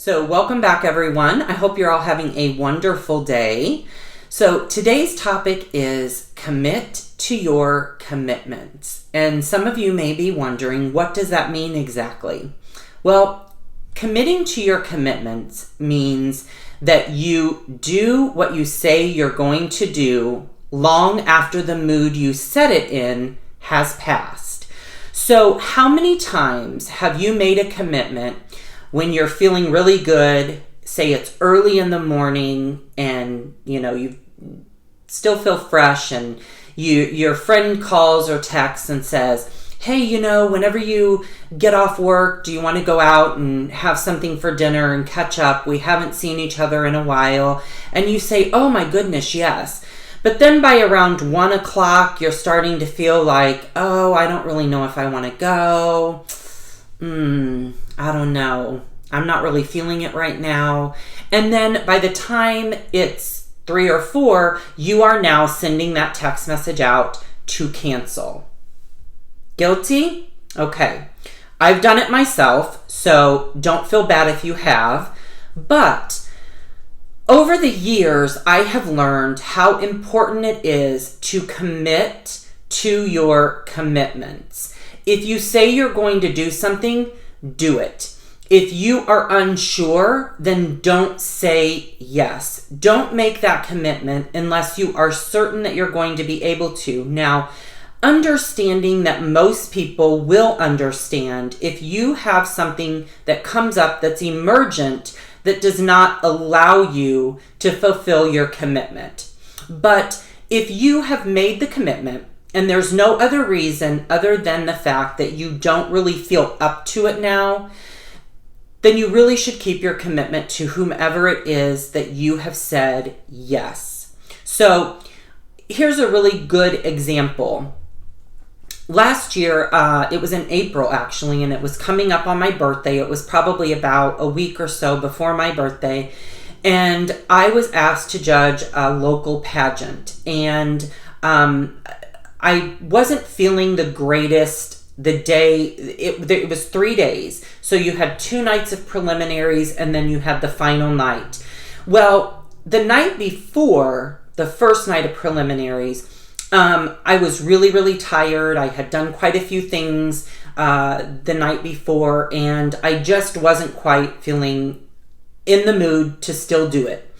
So welcome back, everyone. I hope you're all having a wonderful day. So today's topic is commit to your commitments. And some of you may be wondering, what does that mean exactly? Well, committing to your commitments means that you do what you say you're going to do long after the mood you set it in has passed. So how many times have you made a commitment when you're feeling really good, say it's early in the morning and you still feel fresh, and your friend calls or texts and says, hey, whenever you get off work, do you want to go out and have something for dinner and catch up? We haven't seen each other in a while. And you say, oh my goodness, yes. But then by around 1 o'clock, you're starting to feel like, oh, I don't really know if I want to go. I don't know. I'm not really feeling it right now. And then by the time it's 3 or 4, you are now sending that text message out to cancel. Guilty? Okay. I've done it myself, so don't feel bad if you have. But over the years, I have learned how important it is to commit to your commitments. If you say you're going to do something, do it. If you are unsure, then don't say yes. Don't make that commitment unless you are certain that you're going to be able to. Now, understanding that most people will understand if you have something that comes up that's emergent that does not allow you to fulfill your commitment. But if you have made the commitment and there's no other reason other than the fact that you don't really feel up to it now, then you really should keep your commitment to whomever it is that you have said yes. So here's a really good example. Last year, it was in April actually, and it was coming up on my birthday. It was probably about a week or so before my birthday. And I was asked to judge a local pageant. And I wasn't feeling the greatest the day. It was 3 days. So you had 2 nights of preliminaries and then you had the final night. Well, the night before the first night of preliminaries, I was really, really tired. I had done quite a few things the night before, and I just wasn't quite feeling in the mood to still do it.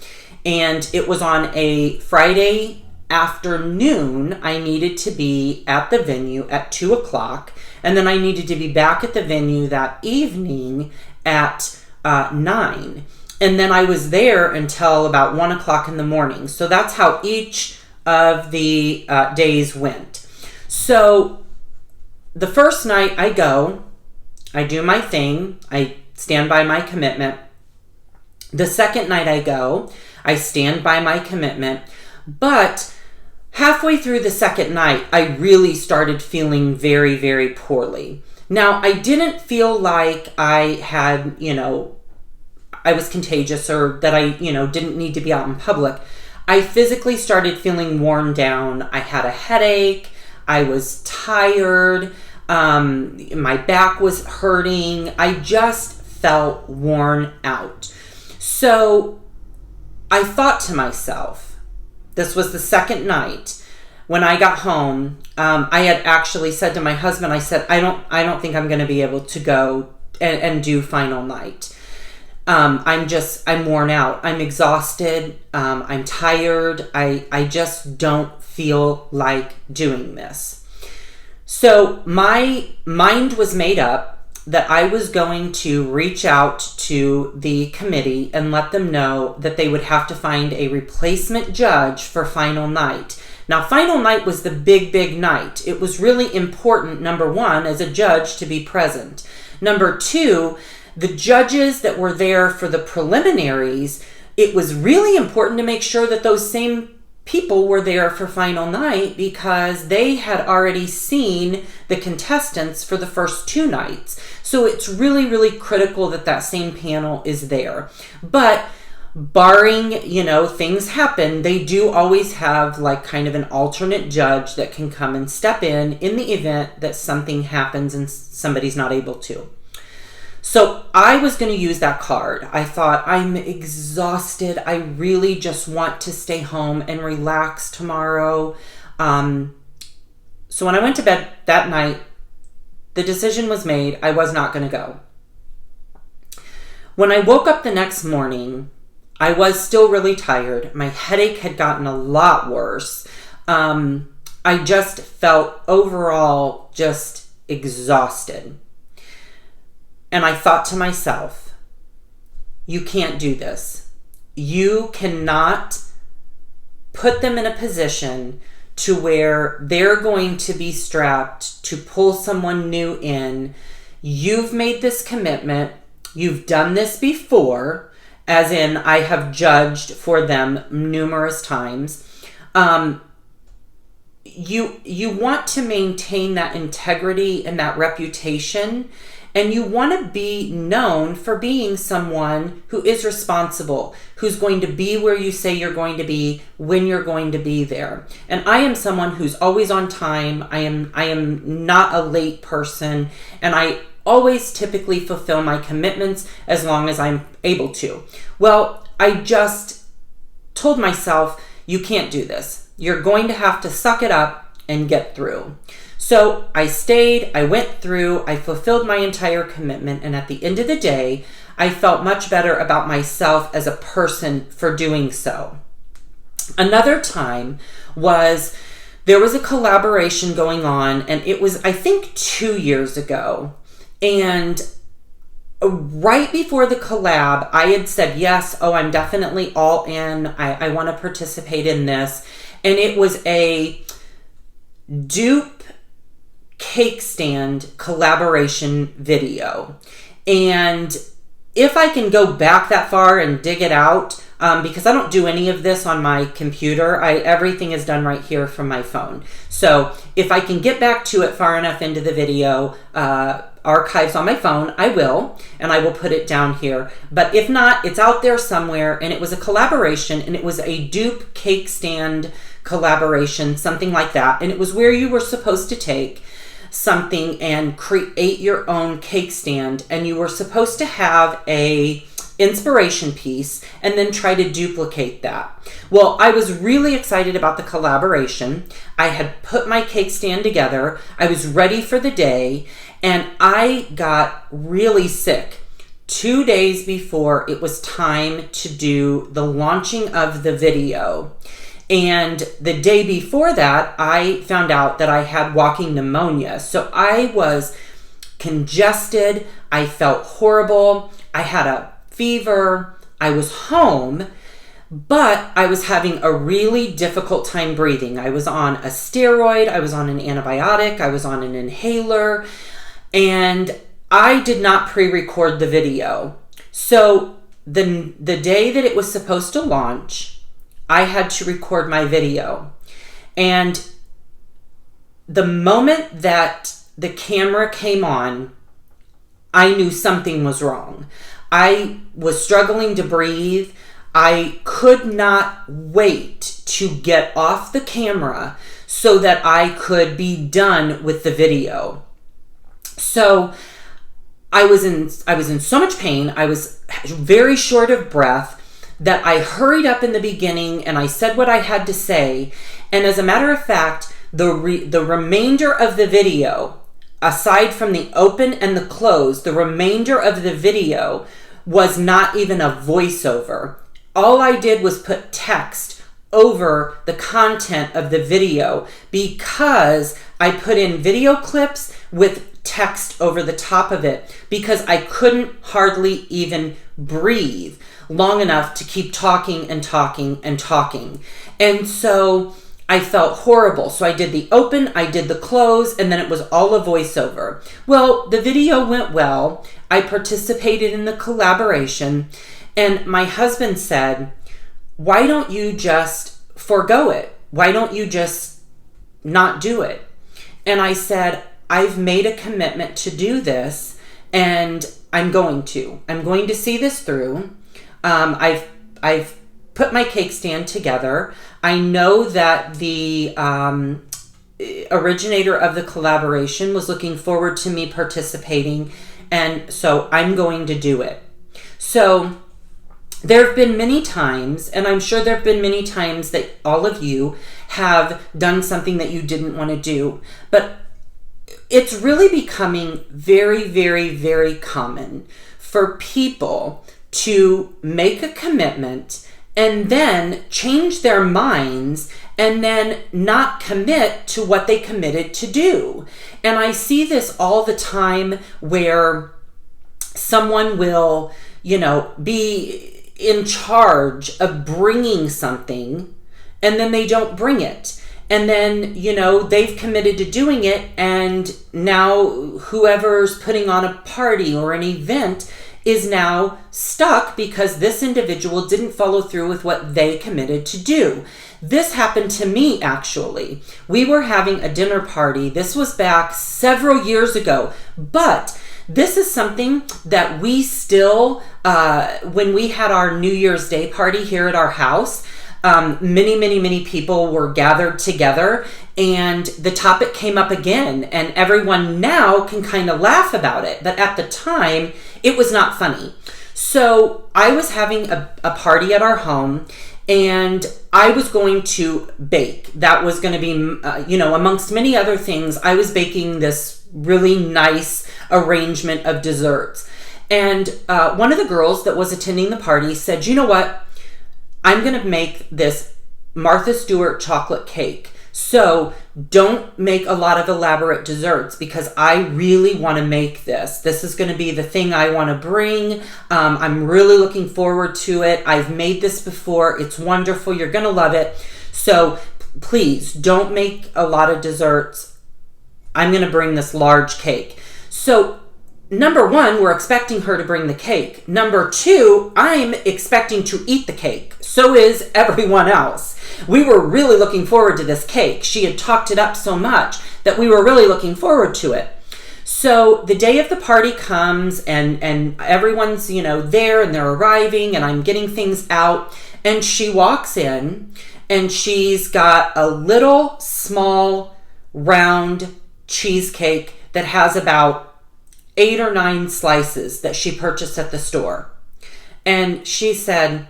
And it was on a Friday afternoon. I needed to be at the venue at 2 o'clock, and then I needed to be back at the venue that evening at 9. And then I was there until about 1 o'clock in the morning. So that's how each of the days went. So the first night I go, I do my thing, I stand by my commitment. The second night I go, I stand by my commitment. But halfway through the second night, I really started feeling very, very poorly. Now, I didn't feel like I had, I was contagious or that I, didn't need to be out in public. I physically started feeling worn down. I had a headache. I was tired. My back was hurting. I just felt worn out. So I thought to myself, this was the second night. When I got home, I had actually said to my husband, I said, I don't think I'm going to be able to go and do final night. I'm worn out. I'm exhausted. I'm tired. I just don't feel like doing this. So my mind was made up that I was going to reach out to the committee and let them know that they would have to find a replacement judge for final night. Now, final night was the big, big night. It was really important, number one, as a judge to be present. Number two, the judges that were there for the preliminaries, it was really important to make sure that those same people were there for final night because they had already seen the contestants for the first 2 nights. So it's really, really critical that that same panel is there. But barring, things happen, they do always have like kind of an alternate judge that can come and step in the event that something happens and somebody's not able to. So I was going to use that card. I thought, I'm exhausted. I really just want to stay home and relax tomorrow. So when I went to bed that night, the decision was made. I was not going to go. When I woke up the next morning, I was still really tired. My headache had gotten a lot worse. I just felt overall just exhausted. And I thought to myself, you can't do this. You cannot put them in a position to where they're going to be strapped to pull someone new in. You've made this commitment. You've done this before, as in I have judged for them numerous times. You want to maintain that integrity and that reputation, and you want to be known for being someone who is responsible, who's going to be where you say you're going to be when you're going to be there. And I am someone who's always on time. I am not a late person, and I always typically fulfill my commitments as long as I'm able to. Well, I just told myself, you can't do this. You're going to have to suck it up and get through. So I stayed, I went through, I fulfilled my entire commitment, and at the end of the day, I felt much better about myself as a person for doing so. Another time was, there was a collaboration going on, and it was, I think, 2 years ago. And right before the collab, I had said, yes, I'm definitely all in. I want to participate in this. And it was a dupe cake stand collaboration video. And if I can go back that far and dig it out, because I don't do any of this on my computer, everything is done right here from my phone. So if I can get back to it far enough into the video, archives on my phone, I will, and I will put it down here. But if not, it's out there somewhere, and it was a collaboration, and it was a dupe cake stand collaboration, something like that. And it was where you were supposed to take something and create your own cake stand, and you were supposed to have a inspiration piece and then try to duplicate that. Well, I was really excited about the collaboration. I had put my cake stand together. I was ready for the day, and I got really sick 2 days before it was time to do the launching of the video. And the day before that, I found out that I had walking pneumonia. So I was congested. I felt horrible. I had a fever. I was home, but I was having a really difficult time breathing. I was on a steroid. I was on an antibiotic. I was on an inhaler, and I did not pre-record the video. So the day that it was supposed to launch, I had to record my video. And the moment that the camera came on, I knew something was wrong. I was struggling to breathe. I could not wait to get off the camera so that I could be done with the video. So I was in so much pain. I was very short of breath that I hurried up in the beginning and I said what I had to say. And as a matter of fact, the remainder of the video, aside from the open and the close, the remainder of the video was not even a voiceover. All I did was put text over the content of the video because I put in video clips with text over the top of it because I couldn't hardly even breathe long enough to keep talking and talking and talking. And so I felt horrible. So I did the open, I did the close, and then it was all a voiceover. Well, the video went well. I participated in the collaboration, and my husband said, why don't you just forego it? Why don't you just not do it? And I said, I've made a commitment to do this, and I'm going to. I'm going to see this through. I've put my cake stand together. I know that the originator of the collaboration was looking forward to me participating, and so I'm going to do it. So there have been many times, and I'm sure there have been many times that all of you have done something that you didn't want to do, but it's really becoming very, very, very common for people to make a commitment and then change their minds and then not commit to what they committed to do. And I see this all the time where someone will, be in charge of bringing something and then they don't bring it. And then, they've committed to doing it, and now whoever's putting on a party or an event is now stuck because this individual didn't follow through with what they committed to do. This happened to me, actually. We were having a dinner party. This was back several years ago, but this is something that we still, when we had our New Year's Day party here at our house, many people were gathered together, and the topic came up again, and everyone now can kind of laugh about it, but at the time it was not funny. So I was having a party at our home, and I was going to bake. That was going to be, amongst many other things, I was baking this really nice arrangement of desserts. And one of the girls that was attending the party said, "You know what? I'm going to make this Martha Stewart chocolate cake. So don't make a lot of elaborate desserts because I really want to make this. This is going to be the thing I want to bring. I'm really looking forward to it. I've made this before. It's wonderful. You're going to love it. So please don't make a lot of desserts. I'm going to bring this large cake." So number one, we're expecting her to bring the cake. Number two, I'm expecting to eat the cake. So is everyone else. We were really looking forward to this cake. She had talked it up so much that we were really looking forward to it. So the day of the party comes, and everyone's, there, and they're arriving, and I'm getting things out, and she walks in, and she's got a little small round cheesecake that has about 8 or 9 slices that she purchased at the store. And she said,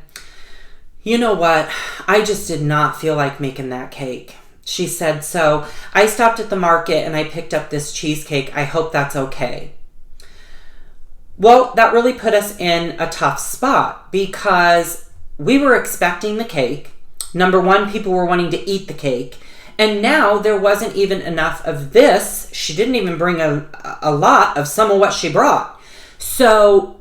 "You know what? I just did not feel like making that cake." She said, "So I stopped at the market and I picked up this cheesecake. I hope that's okay." Well, that really put us in a tough spot because we were expecting the cake. Number one, people were wanting to eat the cake. And now there wasn't even enough of this. She didn't even bring a lot of some of what she brought. So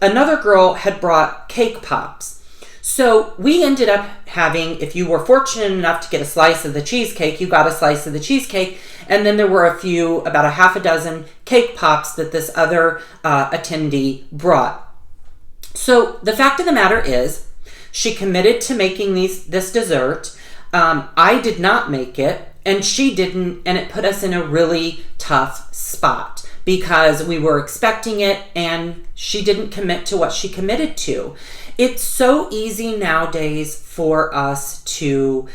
another girl had brought cake pops. So we ended up having, if you were fortunate enough to get a slice of the cheesecake, you got a slice of the cheesecake. And then there were about a half a dozen cake pops that this other attendee brought. So the fact of the matter is, she committed to making this dessert. I did not make it, and she didn't, and it put us in a really tough spot because we were expecting it and she didn't commit to what she committed to. It's so easy nowadays for us to,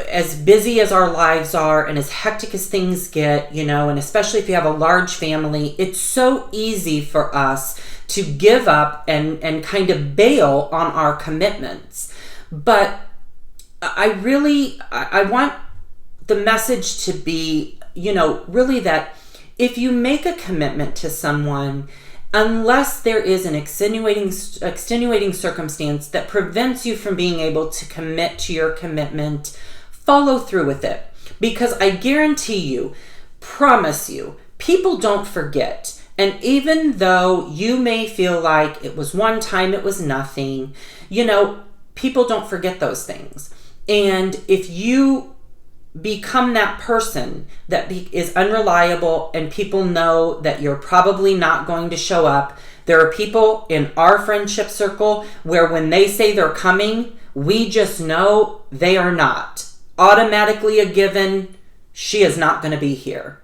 as busy as our lives are and as hectic as things get, and especially if you have a large family, it's so easy for us to give up and kind of bail on our commitments. But I want the message to be, really that if you make a commitment to someone, unless there is an extenuating circumstance that prevents you from being able to commit to your commitment, follow through with it. Because I guarantee you, promise you, people don't forget. And even though you may feel like it was one time, it was nothing, people don't forget those things. And if you become that person that is unreliable and people know that you're probably not going to show up, there are people in our friendship circle where when they say they're coming, we just know they are not. Automatically a given, she is not going to be here.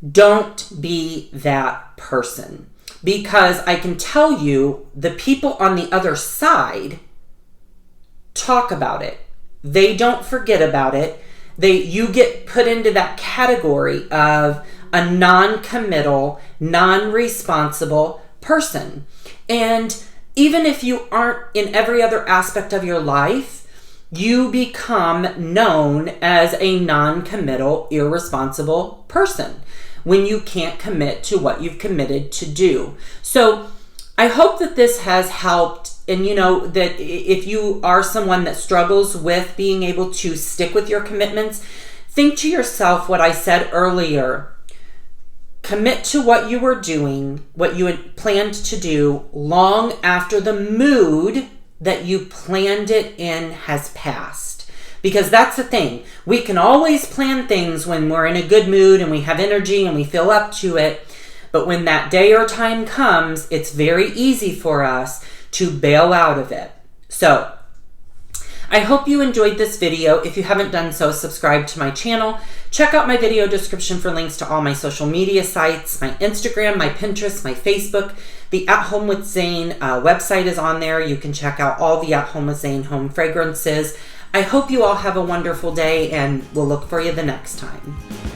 Don't be that person. Because I can tell you, the people on the other side talk about it. They don't forget about it. You get put into that category of a non-committal, non-responsible person. And even if you aren't in every other aspect of your life, you become known as a non-committal, irresponsible person when you can't commit to what you've committed to do. So I hope that this has helped. And you know that if you are someone that struggles with being able to stick with your commitments, think to yourself what I said earlier. Commit to what you were doing, what you had planned to do long after the mood that you planned it in has passed. Because that's the thing. We can always plan things when we're in a good mood and we have energy and we feel up to it. But when that day or time comes, it's very easy for us to bail out of it. So I hope you enjoyed this video. If you haven't done so, subscribe to my channel. Check out my video description for links to all my social media sites, my Instagram, my Pinterest, my Facebook. The At Home with Zane website is on there. You can check out all the At Home with Zane home fragrances. I hope you all have a wonderful day, and we'll look for you the next time.